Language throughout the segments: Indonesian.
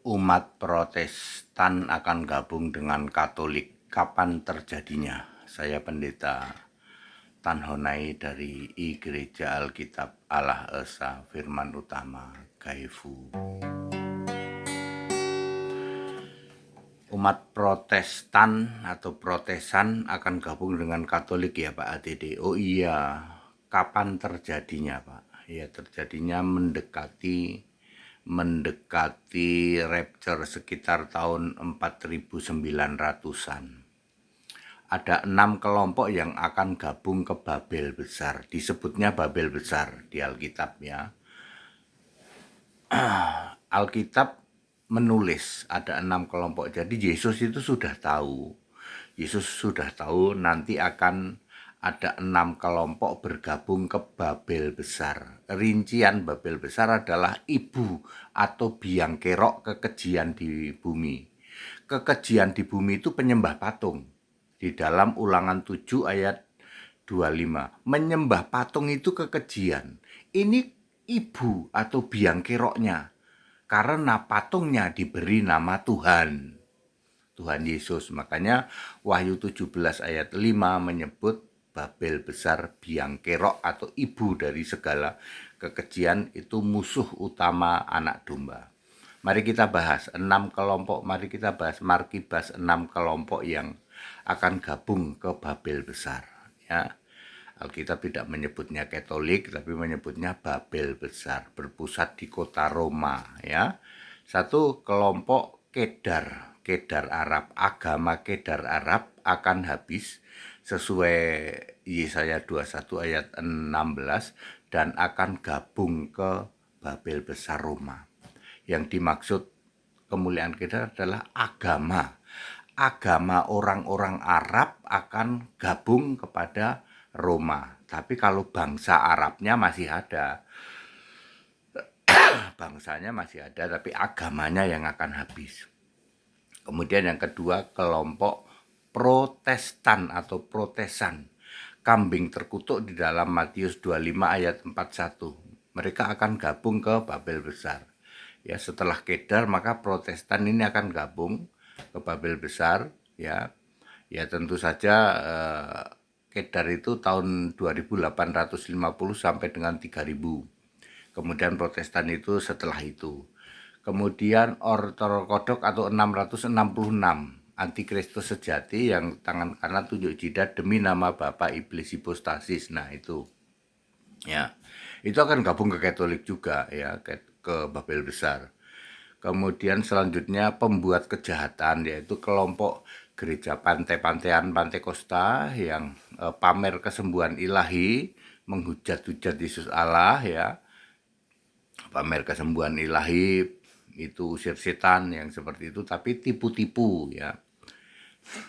Umat Protestan akan gabung dengan Katolik. Kapan terjadinya? Saya Pendeta Tan Honai dari Gereja Alkitab Allah Esa Firman Utama Gaifu. Umat Protestan atau Protesan akan gabung dengan Katolik ya Pak ATD. Oh iya, kapan terjadinya Pak? Ya terjadinya mendekati rapture sekitar tahun 4900-an. Ada 6 kelompok yang akan gabung ke Babel Besar. Disebutnya Babel Besar di Alkitab ya. Alkitab menulis ada 6 kelompok. Jadi Yesus itu sudah tahu. Yesus sudah tahu nanti akan ada 6 kelompok bergabung ke Babel Besar. Rincian Babel Besar adalah ibu atau biang kerok kekejian di bumi. Kekejian di bumi itu penyembah patung. Di dalam Ulangan 7 ayat 25. Menyembah patung itu kekejian. Ini ibu atau biang keroknya. Karena patungnya diberi nama Tuhan. Tuhan Yesus. Makanya Wahyu 17 ayat 5 menyebut Babel Besar biang kerok atau ibu dari segala kekejian, itu musuh utama anak domba. Mari kita bahas 6 kelompok, mari kita bahas markibas 6 kelompok yang akan gabung ke Babel Besar. Ya. Alkitab tidak menyebutnya Katolik, tapi menyebutnya Babel Besar, berpusat di kota Roma. Ya. Satu, kelompok Kedar Arab. Agama Kedar Arab akan habis sesuai Yesaya 21 ayat 16 dan akan gabung ke Babel Besar Roma. Yang dimaksud kemuliaan Kedar adalah agama orang-orang Arab akan gabung kepada Roma. Tapi kalau bangsa Arabnya masih ada, bangsanya masih ada, tapi agamanya yang akan habis. Kemudian yang kedua, kelompok Protestan atau Protesan. Kambing terkutuk di dalam Matius 25 ayat 41. Mereka akan gabung ke Babel Besar. Ya, setelah Kedar maka Protestan ini akan gabung ke Babel Besar ya. Ya tentu saja Kedar itu tahun 2850 sampai dengan 3000. Kemudian Protestan itu setelah itu. Kemudian Ortodoks atau 666, antikristus sejati yang tangan kanan tunjuk jidat demi nama Bapa Iblis Hipostasis. Nah itu ya, itu akan gabung ke Katolik juga ya, ke Babel Besar. Kemudian selanjutnya pembuat kejahatan, yaitu kelompok gereja pantai-pantaian Pantekosta yang pamer kesembuhan ilahi, menghujat-hujat Yesus Allah ya, pamer kesembuhan ilahi, itu usir setan yang seperti itu, tapi tipu-tipu ya.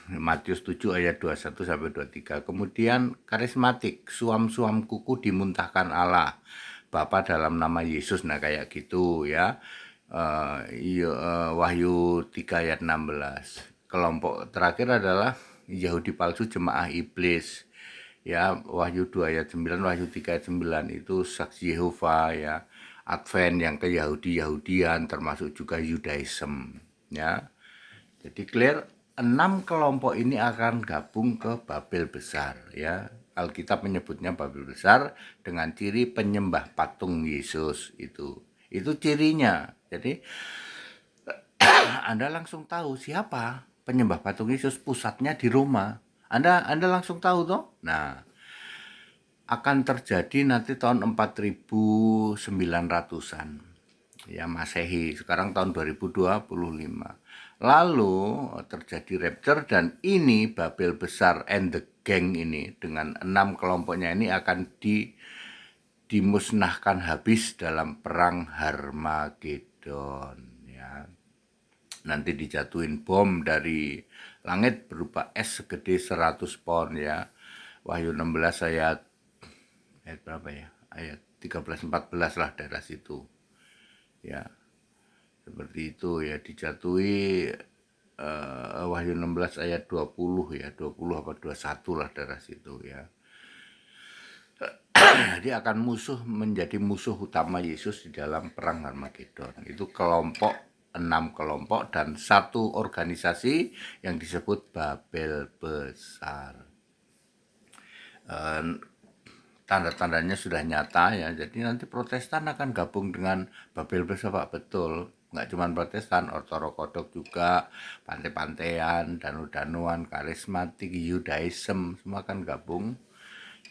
Matius 7 ayat 21 sampai 23. Kemudian karismatik, suam-suam kuku dimuntahkan Allah Bapa dalam nama Yesus. Nah kayak gitu ya. Wahyu 3 ayat 16. Kelompok terakhir adalah Yahudi palsu jemaah iblis. Ya, Wahyu 2 ayat 9, Wahyu 3 ayat 9 itu saksi Yehova ya. Advent yang ke Yahudian termasuk juga Judaism ya. Jadi clear, 6 kelompok ini akan gabung ke Babel Besar ya. Alkitab menyebutnya Babel Besar dengan ciri penyembah patung Yesus itu. Itu cirinya. Jadi Anda langsung tahu siapa penyembah patung Yesus, pusatnya di Roma. Anda langsung tahu toh? Nah, akan terjadi nanti tahun 4900-an ya Masehi, sekarang tahun 2025. Lalu terjadi rapture dan ini Babel Besar and the gang ini dengan 6 kelompoknya ini akan dimusnahkan habis dalam perang Harmagedon ya. Nanti dijatuhin bom dari langit berupa es segede 100 pon ya. Wahyu 16 ayat berapa ya? Ayat 13-14 lah daerah situ. Ya. Seperti itu ya, dijatuhi Wahyu 16 ayat 20 ya, 20 apa 21 lah daerah situ ya. Jadi akan menjadi musuh utama Yesus di dalam perang Harmagedon. Itu kelompok 6 kelompok dan satu organisasi yang disebut Babel Besar. Tanda-tandanya sudah nyata ya, jadi nanti Protestan akan gabung dengan Babel Besar, Pak, betul. Nggak cuma Protestan, Ortodoks juga, Pantai-Pantaian, Danu-Danuan, Karismatik, Yudaism, semua akan gabung.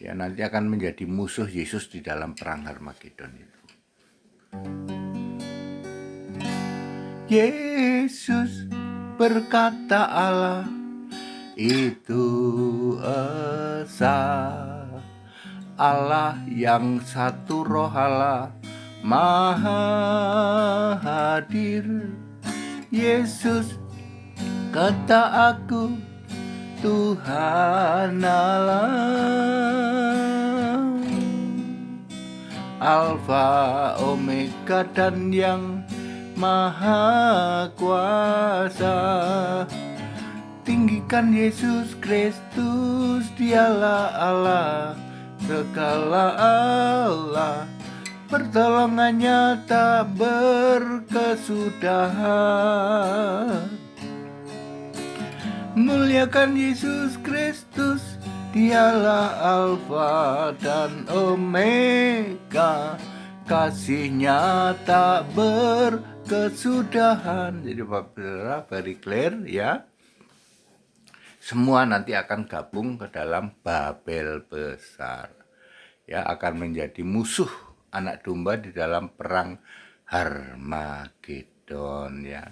Ya, nanti akan menjadi musuh Yesus di dalam perang Harmagedon itu. Yesus berkata Allah itu esa, Allah yang satu roh Allah maha hadir. Yesus kata aku Tuhan Allah, Alfa Omega dan yang maha kuasa. Tinggikan Yesus Kristus, dialah Allah, segala Allah, pertolongannya tak berkesudahan. Muliakan Yesus Kristus, dialah Alfa dan Omega, kasihnya tak berkesudahan. Jadi Bapak Saudara, very clear ya. Semua nanti akan gabung ke dalam Babel Besar. Ya, akan menjadi musuh anak domba di dalam perang Harmagedon ya.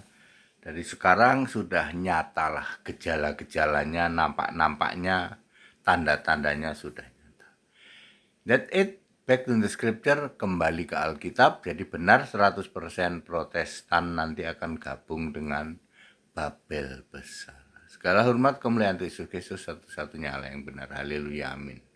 Dari sekarang sudah nyatalah gejala-gejalanya, nampak-nampaknya, tanda-tandanya sudah nyata. That's it. Back to the scripture, kembali ke Alkitab. Jadi benar 100% Protestan nanti akan gabung dengan Babel Besar. Segala hormat kemuliaan Yesus Kristus, satu-satunya Allah yang benar. Haleluya, amin.